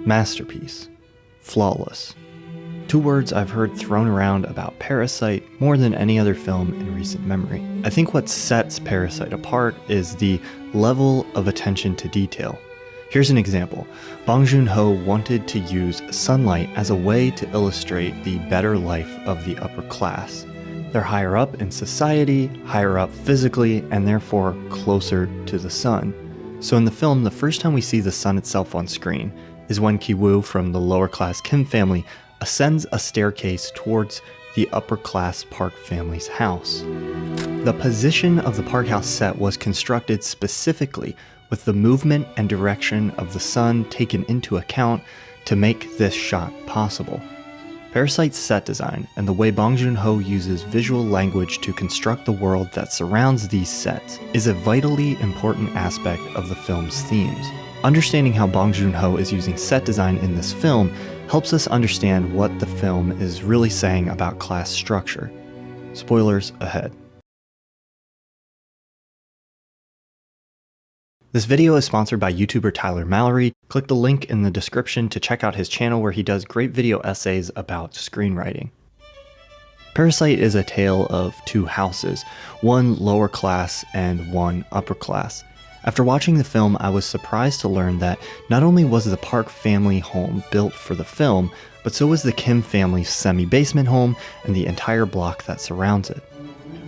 Masterpiece. Flawless. Two words I've heard thrown around about Parasite more than any other film in recent memory. I think what sets Parasite apart is the level of attention to detail. Here's an example. Bong Joon-ho wanted to use sunlight as a way to illustrate the better life of the upper class. They're higher up in society, higher up physically, and therefore closer to the sun. So in the film, the first time we see the sun itself on screen is when Ki-woo from the lower class Kim family ascends a staircase towards the upper class Park family's house. The position of the Park house set was constructed specifically with the movement and direction of the sun taken into account to make this shot possible. Parasite's set design and the way Bong Joon-ho uses visual language to construct the world that surrounds these sets is a vitally important aspect of the film's themes. Understanding how Bong Joon-ho is using set design in this film helps us understand what the film is really saying about class structure. Spoilers ahead. This video is sponsored by YouTuber Tyler Mallory. Click the link in the description to check out his channel where he does great video essays about screenwriting. Parasite is a tale of two houses, one lower class and one upper class. After watching the film, I was surprised to learn that not only was the Park family home built for the film, but so was the Kim family's semi-basement home and the entire block that surrounds it.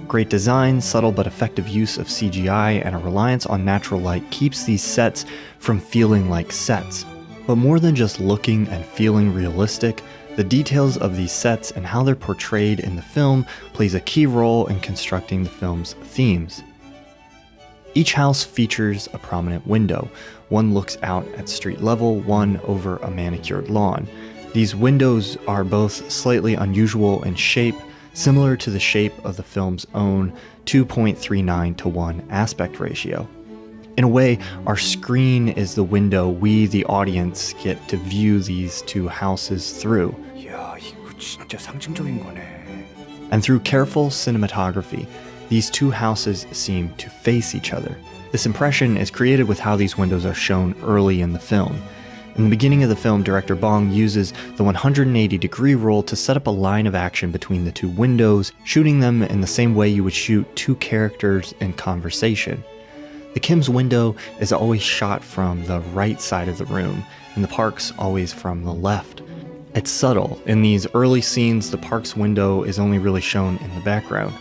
Great design, subtle but effective use of CGI, and a reliance on natural light keeps these sets from feeling like sets. But more than just looking and feeling realistic, the details of these sets and how they're portrayed in the film plays a key role in constructing the film's themes. Each house features a prominent window. One looks out at street level, one over a manicured lawn. These windows are both slightly unusual in shape, similar to the shape of the film's own 2.39:1 aspect ratio. In a way, our screen is the window we, the audience, get to view these two houses through. And through careful cinematography, these two houses seem to face each other. This impression is created with how these windows are shown early in the film. In the beginning of the film, director Bong uses the 180-degree rule to set up a line of action between the two windows, shooting them in the same way you would shoot two characters in conversation. The Kim's window is always shot from the right side of the room, and the Park's always from the left. It's subtle. In these early scenes, the Park's window is only really shown in the background,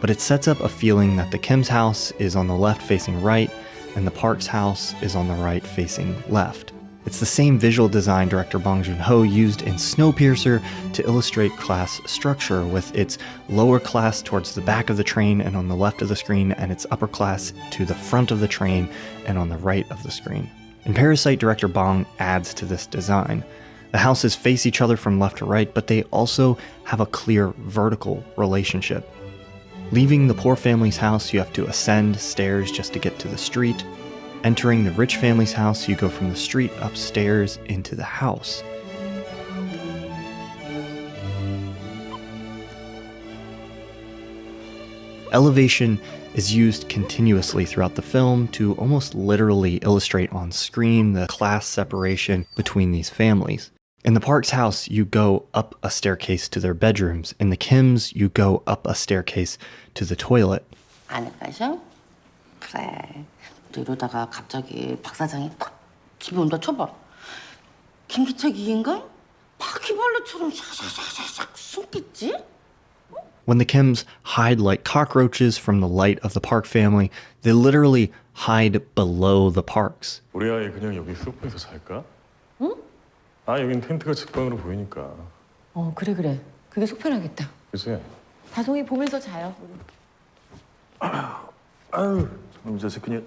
but it sets up a feeling that the Kim's house is on the left facing right, and the Park's house is on the right facing left. It's the same visual design director Bong Joon-ho used in Snowpiercer to illustrate class structure, with its lower class towards the back of the train and on the left of the screen, and its upper class to the front of the train and on the right of the screen. In Parasite, director Bong adds to this design. The houses face each other from left to right, but they also have a clear vertical relationship. Leaving the poor family's house, you have to ascend stairs just to get to the street. Entering the rich family's house, you go from the street upstairs into the house. Elevation is used continuously throughout the film to almost literally illustrate on screen the class separation between these families. In the Park's house, you go up a staircase to their bedrooms. In the Kim's, you go up a staircase to the toilet. 이러다가 갑자기 박 사장이 탁 집에 온다 쳐봐. 김기택 이 인간 바퀴벌레처럼 샤샤샤샥 숨겠지? When the Kims hide like cockroaches from the light of the Park family, they literally hide below the Parks. 우리 아이 그냥 여기 소파에서 살까? 응? 아, 여긴 텐트가 직방으로 보이니까. 그래. 그게 속 편하겠다. 그치? 다송이 보면서 자요. 아유, 이 자식 그냥.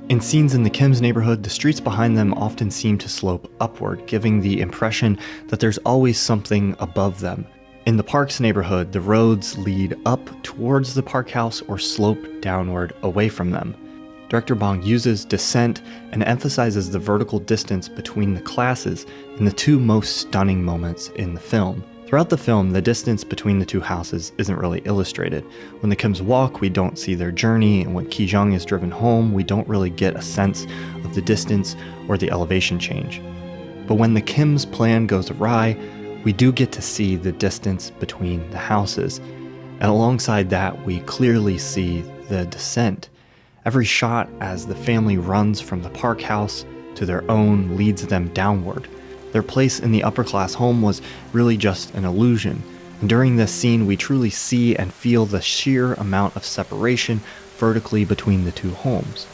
In scenes in the Kim's neighborhood, the streets behind them often seem to slope upward, giving the impression that there's always something above them. In the Park's neighborhood, the roads lead up towards the Park house or slope downward away from them. Director Bong uses descent and emphasizes the vertical distance between the classes in the two most stunning moments in the film. Throughout the film, the distance between the two houses isn't really illustrated. When the Kims walk, we don't see their journey, and when Ki-jung is driven home, we don't really get a sense of the distance or the elevation change. But when the Kims' plan goes awry, we do get to see the distance between the houses. And alongside that, we clearly see the descent. Every shot as the family runs from the Park house to their own leads them downward. Their place in the upper-class home was really just an illusion. And during this scene, we truly see and feel the sheer amount of separation vertically between the two homes.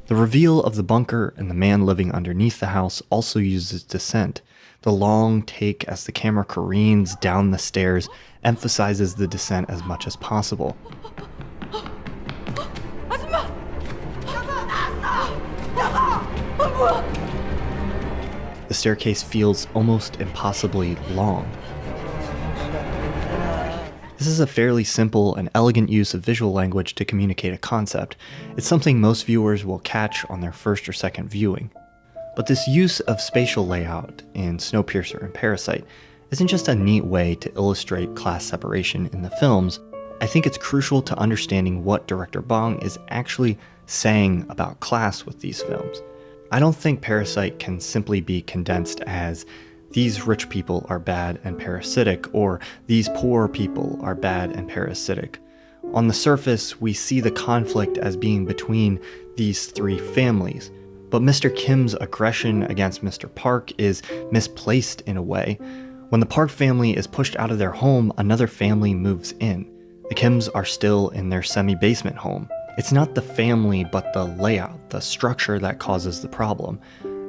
The reveal of the bunker and the man living underneath the house also uses descent. The long take as the camera careens down the stairs emphasizes the descent as much as possible. The staircase feels almost impossibly long. This is a fairly simple and elegant use of visual language to communicate a concept. It's something most viewers will catch on their first or second viewing. But this use of spatial layout in Snowpiercer and Parasite isn't just a neat way to illustrate class separation in the films. I think it's crucial to understanding what director Bong is actually saying about class with these films. I don't think Parasite can simply be condensed as these rich people are bad and parasitic, or these poor people are bad and parasitic. On the surface, we see the conflict as being between these three families, but Mr. Kim's aggression against Mr. Park is misplaced in a way. When the Park family is pushed out of their home, another family moves in. The Kims are still in their semi-basement home. It's not the family, but the layout, the structure that causes the problem.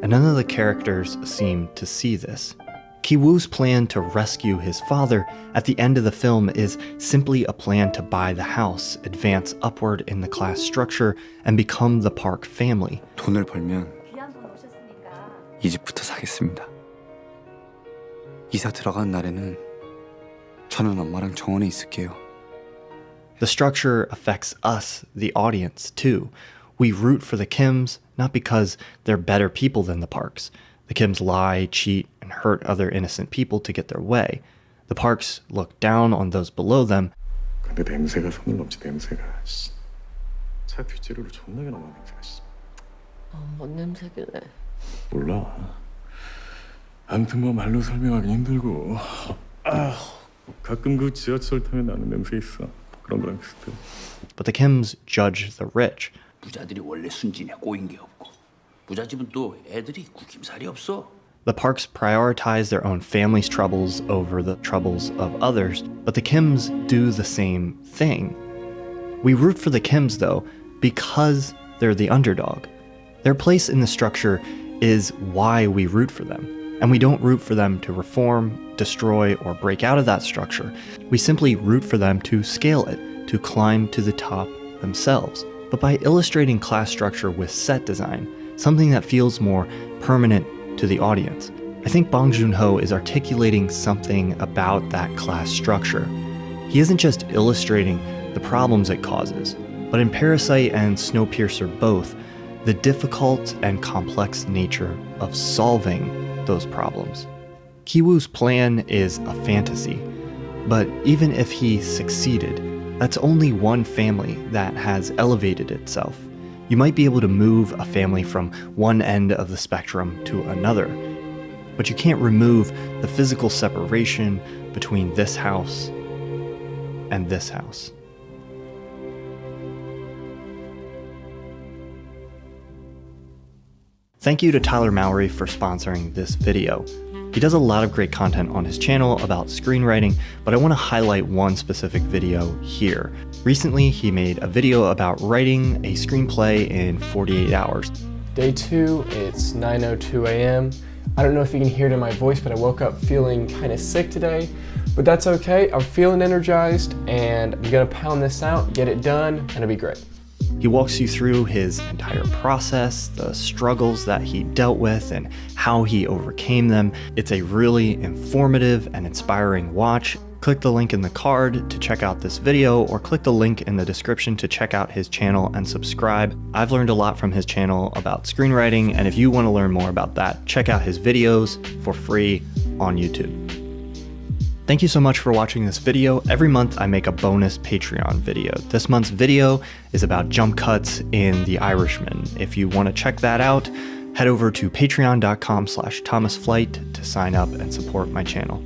And none of the characters seem to see this. Ki-woo's plan to rescue his father at the end of the film is simply a plan to buy the house, advance upward in the class structure, and become the Park family. 돈을 벌면 이 집부터 사겠습니다. 이사 들어간 날에는 저는 엄마랑 정원에 있을게요. The structure affects us, the audience, too. We root for the Kims, not because they're better people than the Parks. The Kims lie, cheat, and hurt other innocent people to get their way. The Parks look down on those below them. 근데 냄새가 손을 넘지 냄새가. 차 뒷재료로 존나게 나는 냄새가. 뭔 냄새길래? 몰라. 아무튼 뭐 말로 설명하기 힘들고. 가끔 그 지하철 타면 나는 냄새 있어. 그런 거랑 비슷해. But the Kims judge the rich. 부자들이 원래 순진해 꼬인 게 없고 부잣집은 또 애들이 구김살이 없어. The Parks prioritize their own family's troubles over the troubles of others, but the Kims do the same thing. We root for the Kims, though, because they're the underdog. Their place in the structure is why we root for them, and we don't root for them to reform, destroy, or break out of that structure. We simply root for them to scale it, to climb to the top themselves. But by illustrating class structure with set design, something that feels more permanent to the audience, I think Bong Joon-ho is articulating something about that class structure. He isn't just illustrating the problems it causes, but in Parasite and Snowpiercer both, the difficult and complex nature of solving those problems. Ki-woo's plan is a fantasy, but even if he succeeded, that's only one family that has elevated itself. You might be able to move a family from one end of the spectrum to another, but you can't remove the physical separation between this house and this house. Thank you to Tyler Mowry for sponsoring this video. He does a lot of great content on his channel about screenwriting, but I want to highlight one specific video here. Recently, he made a video about writing a screenplay in 48 hours. Day 2, it's 9:02 a.m. I don't know if you can hear it in my voice, but I woke up feeling kind of sick today, but that's okay. I'm feeling energized and I'm gonna pound this out, get it done, and it'll be great. He walks you through his entire process, the struggles that he dealt with, and how he overcame them. It's a really informative and inspiring watch. Click the link in the card to check out this video, or click the link in the description to check out his channel and subscribe. I've learned a lot from his channel about screenwriting, and if you want to learn more about that, check out his videos for free on YouTube. Thank you so much for watching this video. Every month I make a bonus Patreon video. This month's video is about jump cuts in The Irishman. If you want to check that out, head over to patreon.com/thomasflight to sign up and support my channel.